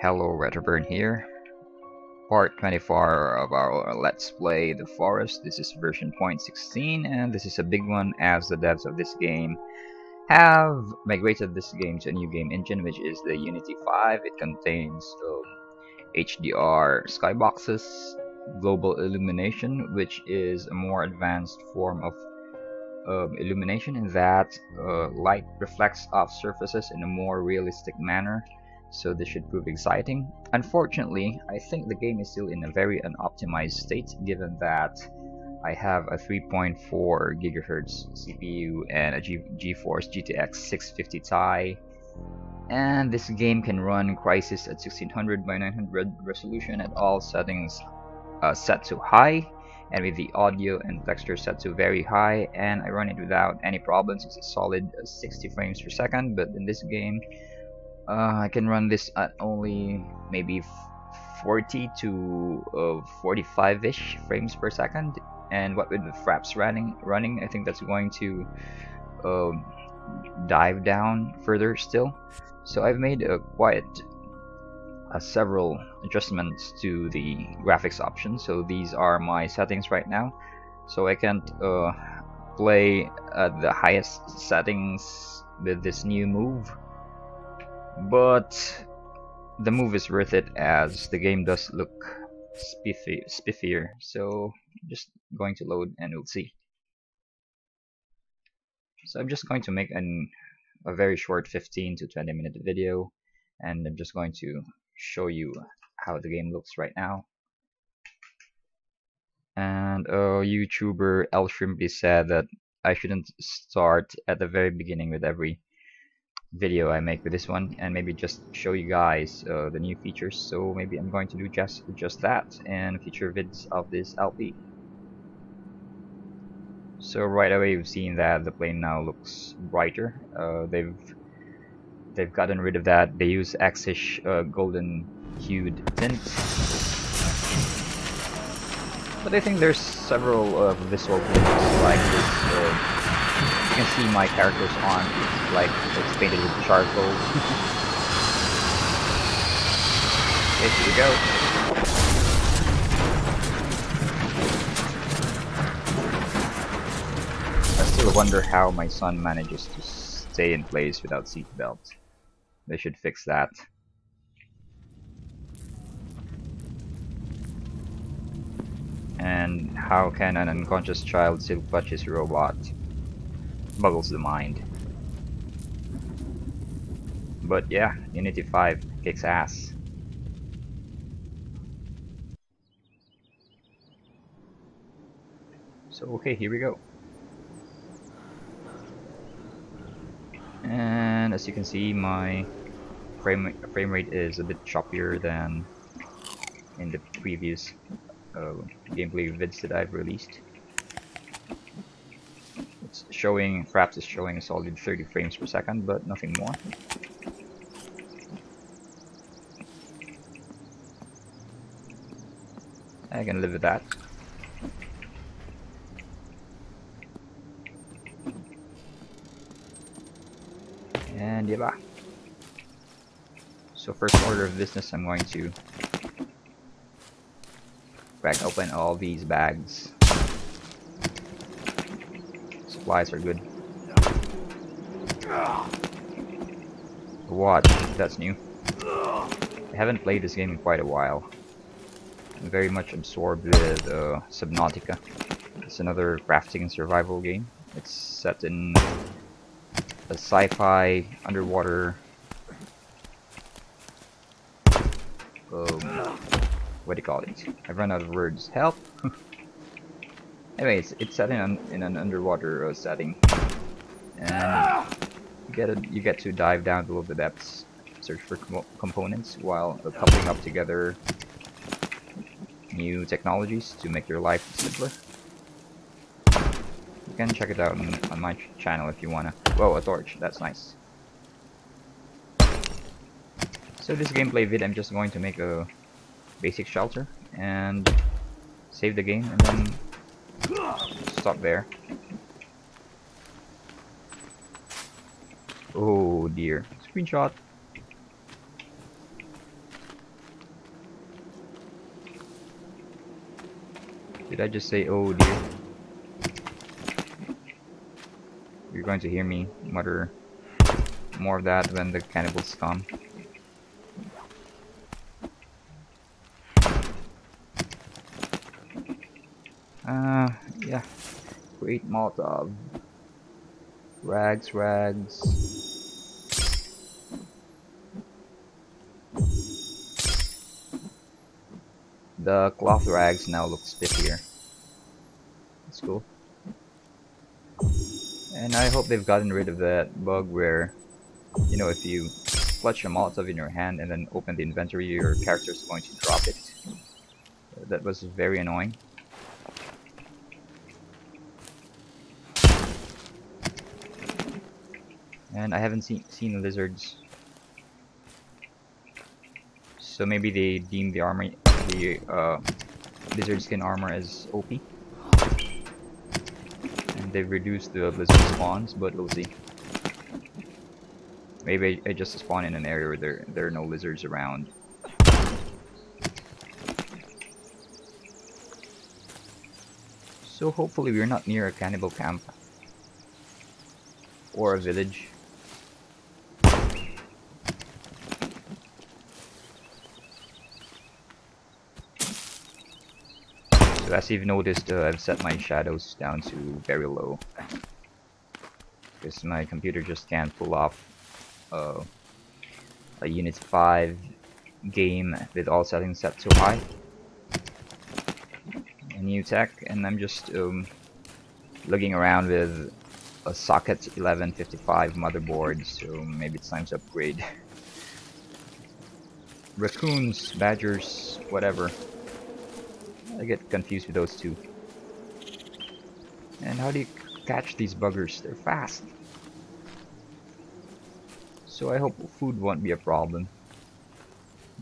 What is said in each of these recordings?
Hello, Retterburn here. Part 24 of our Let's Play The Forest. This is version 0.16, and this is a big one as the devs of this game have migrated this game to a new game engine, which is the Unity 5. It contains HDR skyboxes, global illumination, which is a more advanced form of illumination in that light reflects off surfaces in a more realistic manner. So this should prove exciting. Unfortunately, I think the game is still in a very unoptimized state, given that I have a 3.4 GHz CPU and a GeForce GTX 650 Ti, and this game can run Crysis at 1600 by 900 resolution at all settings set to high, and with the audio and texture set to very high, and I run it without any problems. It's a solid 60 frames per second, but in this game I can run this at only maybe 40 to 45-ish frames per second, and what with the fraps running, I think that's going to dive down further still. So I've made several adjustments to the graphics options. So these are my settings right now. So I can't play at the highest settings with this new move, but the move is worth it as the game does look spiffier. So I'm just going to load and we'll see. So I'm just going to make a very short 15 to 20 minute video, and I'm just going to show you how the game looks right now. And YouTuber L Shrimpy said that I shouldn't start at the very beginning with every video I make with this one, and maybe just show you guys the new features. So maybe I'm going to do just that and feature vids of this LP. So right away you've seen that the plane now looks brighter. They've gotten rid of that. They use X-ish golden hued tint, but I think there's several visual things like this. You can see my character's arm, like it's painted with charcoal. Okay, here we go. I still wonder how my son manages to stay in place without seatbelt. They should fix that. And how can an unconscious child still clutch his robot? Boggles the mind. But yeah, Unity 5 kicks ass. So okay, here we go. And as you can see, my frame rate is a bit choppier than in the previous gameplay vids that I've released. It's showing, fraps is showing a solid 30 frames per second, but nothing more. I can live with that. And yeah. So first order of business, I'm going to crack open all these bags. Supplies are good. Watch, that's new. I haven't played this game in quite a while. I'm very much absorbed with Subnautica. It's another crafting and survival game. It's set in a sci-fi underwater what do you call it? I've run out of words. Help! Anyways, it's set in an underwater setting, and you get to dive down below the depths, search for components while coupling up together new technologies to make your life simpler. You can check it out on my channel if you wanna. Whoa, a torch, that's nice. So this gameplay vid, I'm just going to make a basic shelter and save the game and then stop there. Oh dear, screenshot. Did I just say oh dear? You're going to hear me mutter more of that when the cannibals come. Yeah. Create Molotov. Rags. The cloth rags now look spiffier. That's cool. And I hope they've gotten rid of that bug where, you know, if you clutch a Molotov in your hand and then open the inventory, your character's going to drop it. That was very annoying. And I haven't seen lizards. So maybe they deem the armor, the lizard skin armor as OP. And they've reduced the lizard spawns, but we'll see. Maybe I just spawn in an area where there are no lizards around. So hopefully we're not near a cannibal camp. Or a village. So as you've noticed, I've set my shadows down to very low. Because my computer just can't pull off a Unity 5 game with all settings set so high. A new tech, and I'm just looking around with a socket 1155 motherboard, so maybe it's time to upgrade. Raccoons, badgers, whatever. I get confused with those two. And how do you catch these buggers? They're fast. So I hope food won't be a problem,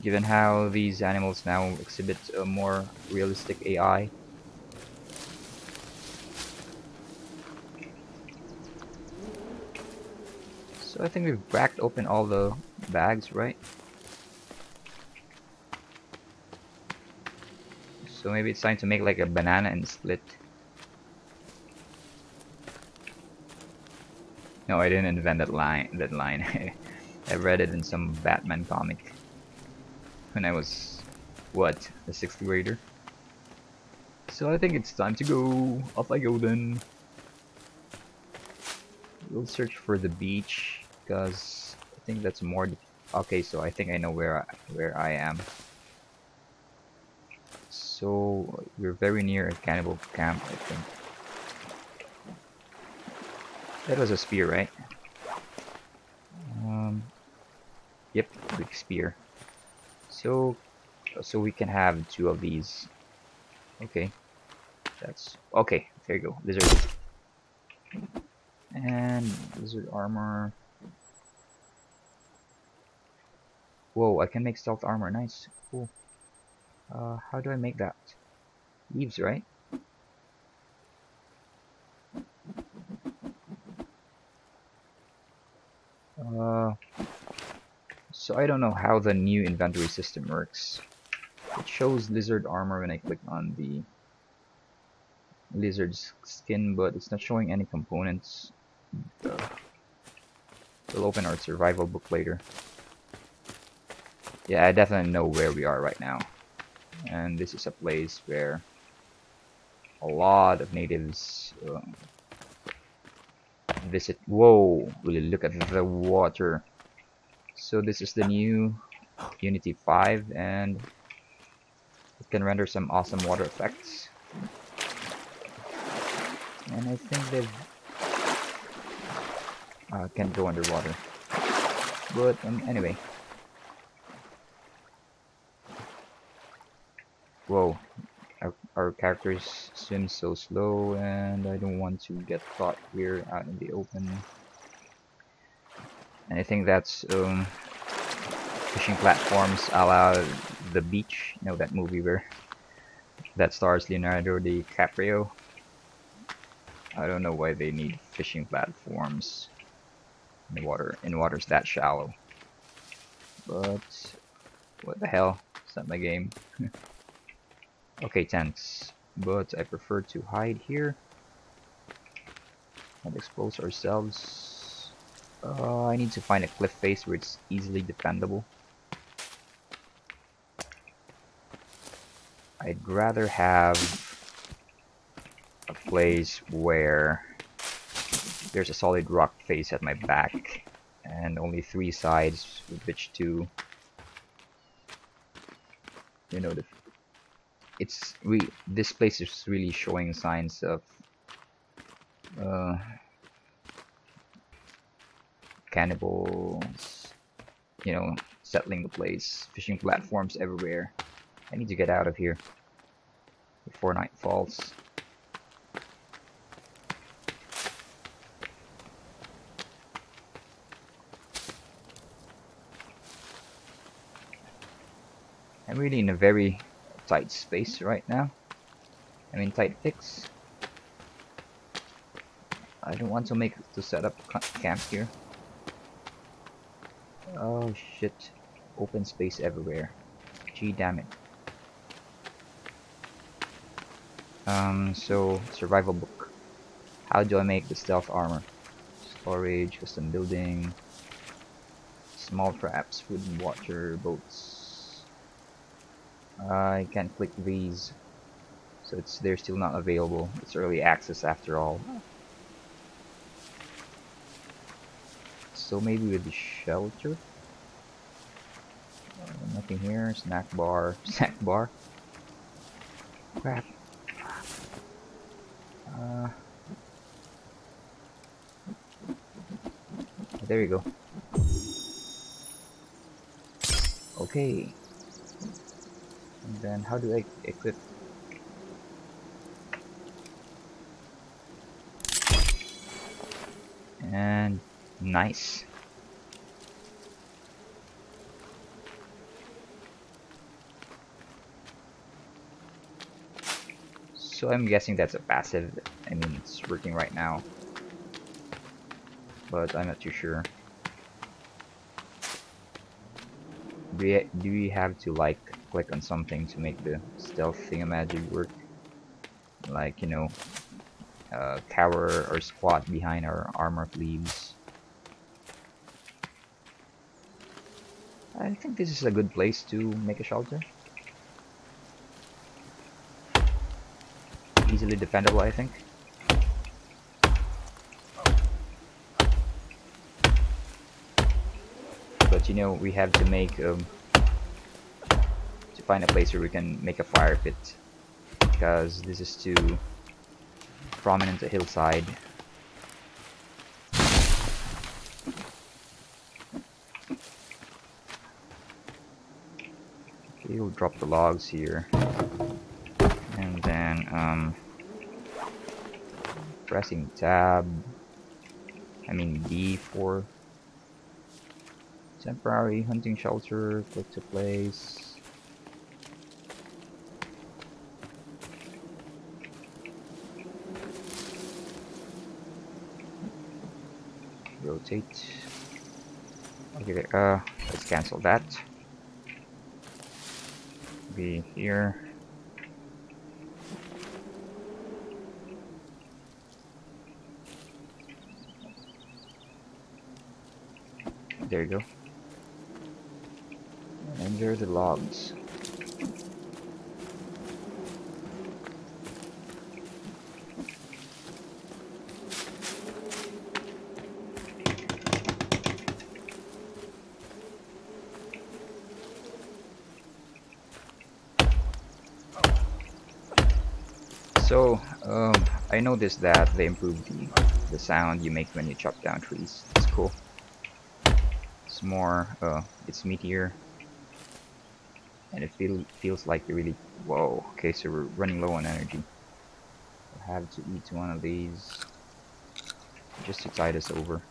given how these animals now exhibit a more realistic AI. So I think we've cracked open all the bags, right? So maybe it's time to make like a banana and split. No, I didn't invent that line. I read it in some Batman comic when I was, what, a 6th grader. So I think it's time to go. Off I go then. We'll search for the beach because I think that's more. Okay, so I think I know where I am. So we're very near a cannibal camp, I think. That was a spear, right? Yep, big spear. So we can have 2 of these. Okay, that's okay. There you go, lizard. And lizard armor. Whoa, I can make stealth armor. Nice, cool. How do I make that? Leaves, right? So I don't know how the new inventory system works. It shows lizard armor when I click on the lizard's skin, but it's not showing any components. We'll open our survival book later. Yeah, I definitely know where we are right now. And this is a place where a lot of natives visit. Whoa, really look at the water. So this is the new Unity 5, and it can render some awesome water effects. And I think they've can go underwater. But anyway. Whoa, our characters swim so slow, and I don't want to get caught here out in the open. And I think that's fishing platforms a la The Beach. You know that movie where that stars Leonardo DiCaprio. I don't know why they need fishing platforms in waters that shallow. But what the hell? It's not my game. Okay, tents. but I prefer to hide here and expose ourselves. I need to find a cliff face where it's easily defendable. I'd rather have a place where there's a solid rock face at my back and only 3 sides with which to, you know, this place is really showing signs of uh, cannibals, you know, settling the place, fishing platforms everywhere. I need to get out of here before night falls. I'm really in a very tight space right now. I mean tight fix. I don't want to set up camp here. Oh shit. Open space everywhere. Gee damn it. So survival book. How do I make the stealth armor? Storage, custom building, small traps, food and water, boats. I can't click these, so they're still not available. It's early access after all. So maybe with the shelter. Nothing here. Snack bar. Snack bar. Crap. There you go. Okay. And then how do I equip? And nice. So I'm guessing that's a passive. I mean, it's working right now, but I'm not too sure. Do we have to like click on something to make the stealth thingamajig work? Like, you know, cower or squat behind our armor sleeves. I think this is a good place to make a shelter. Easily defendable, I think. But you know, we have to make to find a place where we can make a fire pit, because this is too prominent a hillside. Okay, we'll drop the logs here, and then pressing tab. I mean B for temporary hunting shelter. Click to place. Rotate. Okay, let's cancel that. Be here. There you go. And there are the logs. So, I noticed that they improved the sound you make when you chop down trees. It's cool. It's more, it's meatier, and it feels like you really. Whoa. Okay, so we're running low on energy. We'll have to eat one of these just to tide us over.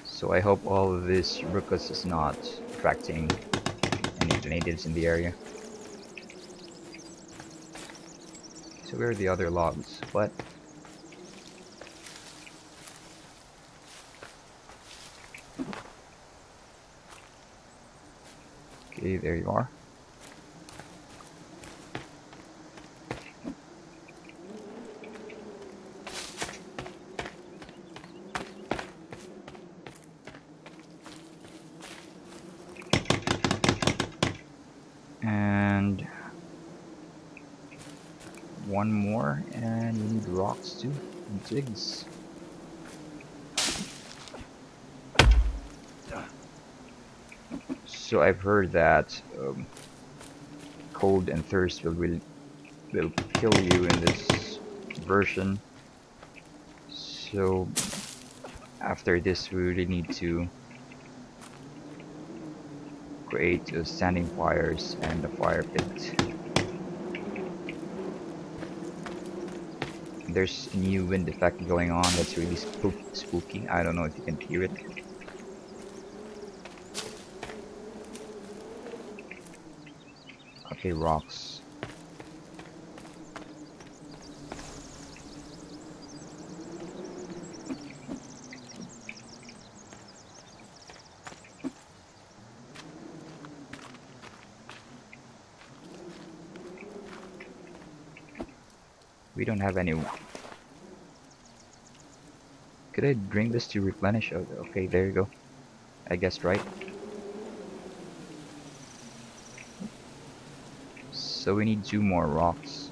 So I hope all of this ruckus is not attracting any natives in the area. So where are the other logs? What? Okay, there you are. And one more, and we need rocks too, and twigs. So I've heard that cold and thirst will kill you in this version. So after this, we really need to create standing fires and a fire pit. There's a new wind effect going on that's really spooky. I don't know if you can hear it. Okay, rocks. We don't have any. Could I drink this to replenish? Oh, okay, there you go. I guessed right. So we need 2 more rocks.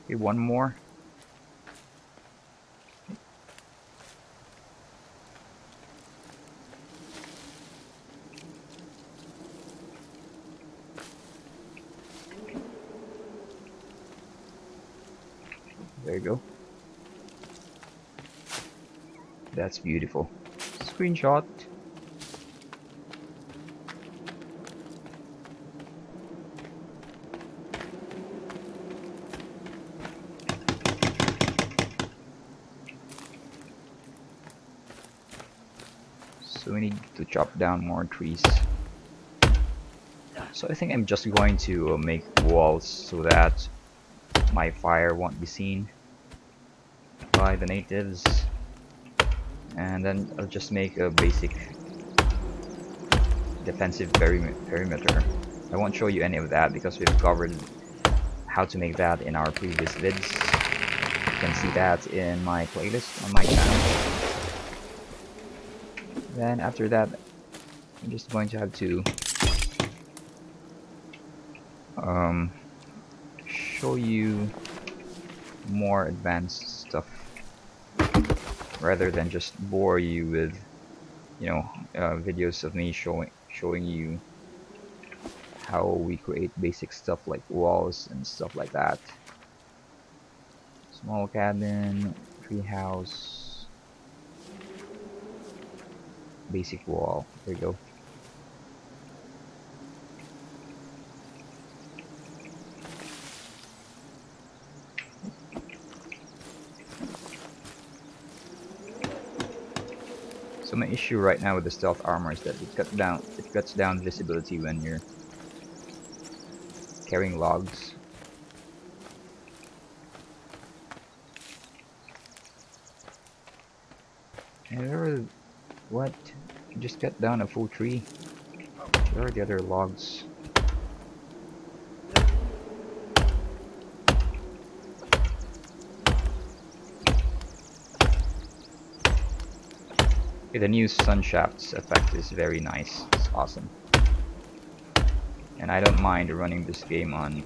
Okay, 1 more. There you go. That's beautiful. Screenshot. So we need to chop down more trees. So I think I'm just going to make walls so that my fire won't be seen by the natives. And then I'll just make a basic defensive perimeter. I won't show you any of that because we've covered how to make that in our previous vids. You can see that in my playlist on my channel. Then after that, I'm just going to have to show you more advanced stuff rather than just bore you with, you know, videos of me showing you how we create basic stuff like walls and stuff like that. Small cabin, tree house, basic wall. There you go. So my issue right now with the stealth armor is that it cuts down visibility when you're carrying logs. And what? You just cut down a full tree. Where are the other logs? Okay, the new sun shafts effect is very nice. It's awesome. And I don't mind running this game on,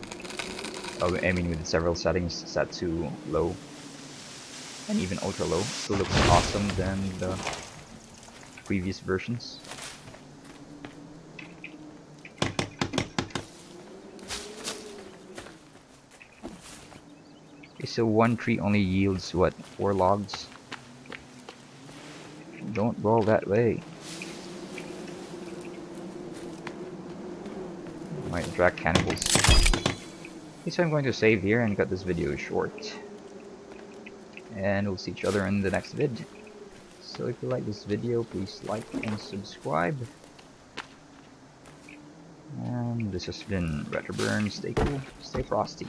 I mean with several settings set to low and even ultra low. Still looks awesome than the previous versions. Okay, so one tree only yields what, 4 logs? Don't roll that way. might attract cannibals. So I'm going to save here and cut this video short. And we'll see each other in the next vid. So if you like this video, please like and subscribe. And this has been Retroburn. Stay cool, stay frosty.